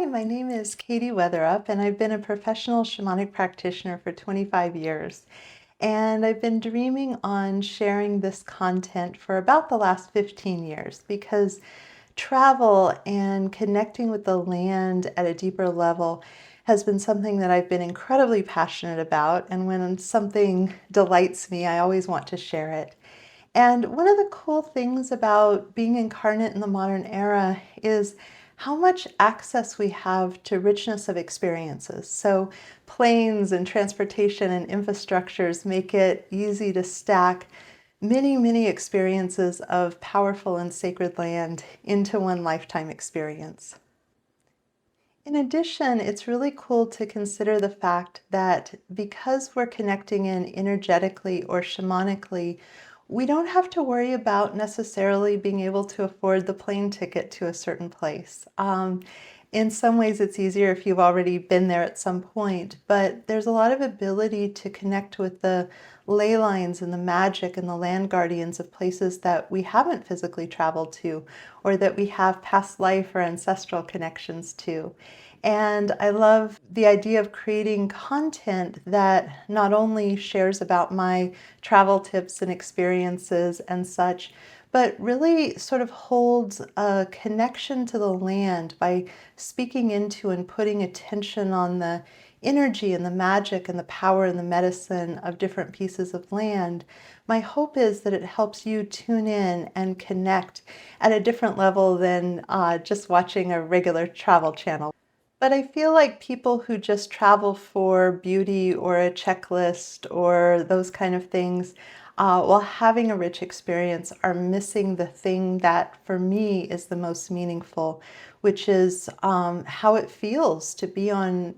Hi, my name is Katie Weatherup, and I've been a professional shamanic practitioner for 25 years. And I've been dreaming on sharing this content for about the last 15 years because travel and connecting with the land at a deeper level has been something that I've been incredibly passionate about. And when something delights me, I always want to share it. And one of the cool things about being incarnate in the modern era is how much access we have to richness of experiences. So planes and transportation and infrastructures make it easy to stack many, many experiences of powerful and sacred land into one lifetime experience. In addition, it's really cool to consider the fact that because we're connecting in energetically or shamanically, we don't have to worry about necessarily being able to afford the plane ticket to a certain place. In some ways, it's easier if you've already been there at some point, but there's a lot of ability to connect with the ley lines and the magic and the land guardians of places that we haven't physically traveled to or that we have past life or ancestral connections to. And I love the idea of creating content that not only shares about my travel tips and experiences and such, but really sort of holds a connection to the land by speaking into and putting attention on the energy and the magic and the power and the medicine of different pieces of land. My hope is that it helps you tune in and connect at a different level than just watching a regular travel channel. But I feel like people who just travel for beauty or a checklist or those kind of things, while having a rich experience, are missing the thing that for me is the most meaningful, which is how it feels to be on,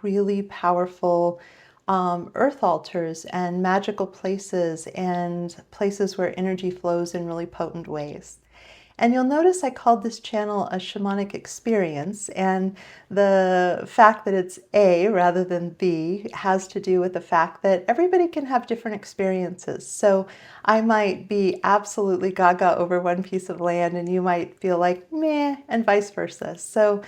really powerful earth altars and magical places and places where energy flows in really potent ways. And you'll notice I called this channel a shamanic experience, and the fact that it's A rather than B has to do with the fact that everybody can have different experiences. So I might be absolutely gaga over one piece of land and you might feel like meh, and vice versa. So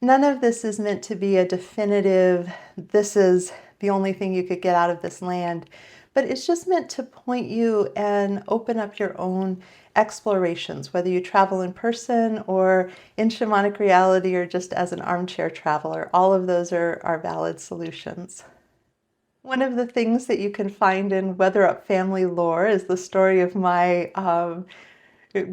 none of this is meant to be a definitive, this is the only thing you could get out of this land, but it's just meant to point you and open up your own explorations, whether you travel in person or in shamanic reality or just as an armchair traveler. All of those are valid solutions. One of the things that you can find in Weatherup family lore is the story of my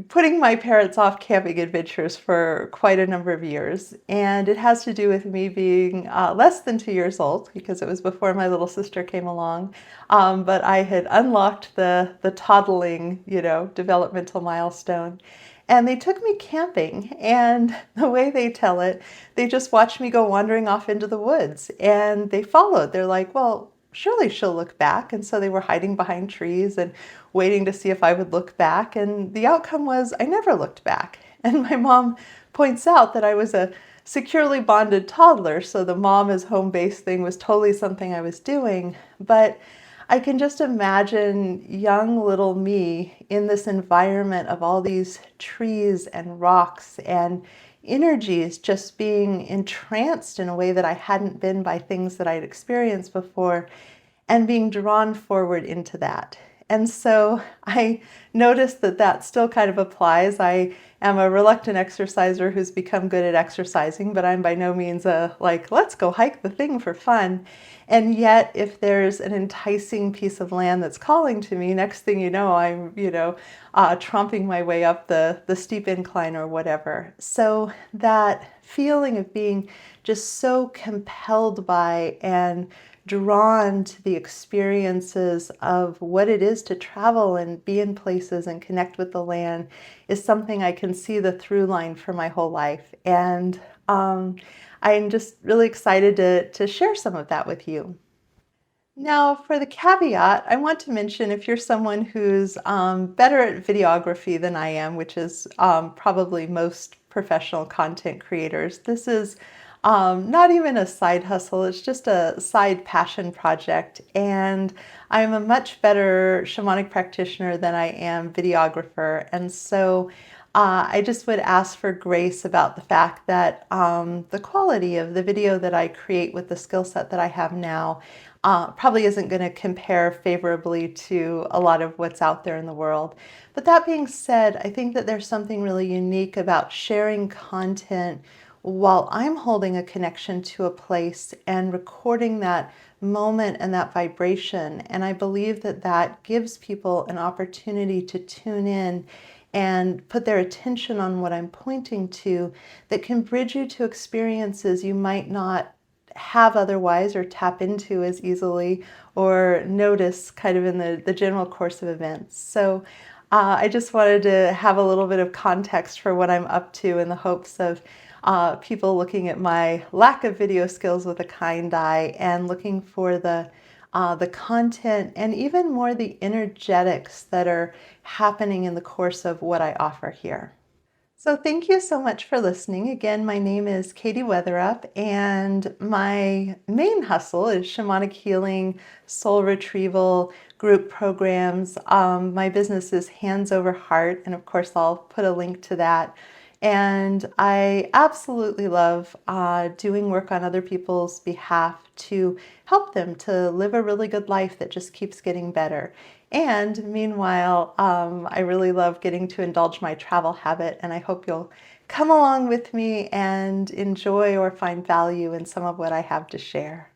putting my parents off camping adventures for quite a number of years. And it has to do with me being less than 2 years old, because it was before my little sister came along. But I had unlocked the toddling, developmental milestone. And they took me camping, and the way they tell it, they just watched me go wandering off into the woods, and they followed. They're like, well, surely she'll look back. And so they were hiding behind trees and waiting to see if I would look back. And the outcome was I never looked back. And my mom points out that I was a securely bonded toddler, so the mom as home base thing was totally something I was doing. But I can just imagine young little me in this environment of all these trees and rocks and energies, just being entranced in a way that I hadn't been by things that I'd experienced before, and being drawn forward into that. And so I noticed that that still kind of applies. I am a reluctant exerciser who's become good at exercising, but I'm by no means let's go hike the thing for fun. And yet, if there's an enticing piece of land that's calling to me, next thing you know, I'm, tromping my way up the steep incline or whatever. So that feeling of being just so compelled by and drawn to the experiences of what it is to travel and be in places and connect with the land is something I can see the through line for my whole life. And I'm just really excited to share some of that with you. Now, for the caveat, I want to mention if you're someone who's better at videography than I am, which is probably most professional content creators, this is not even a side hustle, it's just a side passion project. And I'm a much better shamanic practitioner than I am videographer. And so I just would ask for grace about the fact that the quality of the video that I create with the skill set that I have now probably isn't going to compare favorably to a lot of what's out there in the world. But that being said, I think that there's something really unique about sharing content while I'm holding a connection to a place and recording that moment and that vibration. And I believe that that gives people an opportunity to tune in and put their attention on what I'm pointing to that can bridge you to experiences you might not have otherwise or tap into as easily or notice kind of in the general course of events. So I just wanted to have a little bit of context for what I'm up to in the hopes of people looking at my lack of video skills with a kind eye and looking for the content and even more the energetics that are happening in the course of what I offer here. So thank you so much for listening. Again, my name is Katie Weatherup, and my main hustle is shamanic healing, soul retrieval, group programs. My business is Hands Over Heart, and of course I'll put a link to that. And I absolutely love doing work on other people's behalf to help them to live a really good life that just keeps getting better. And meanwhile, I really love getting to indulge my travel habit, and I hope you'll come along with me and enjoy or find value in some of what I have to share.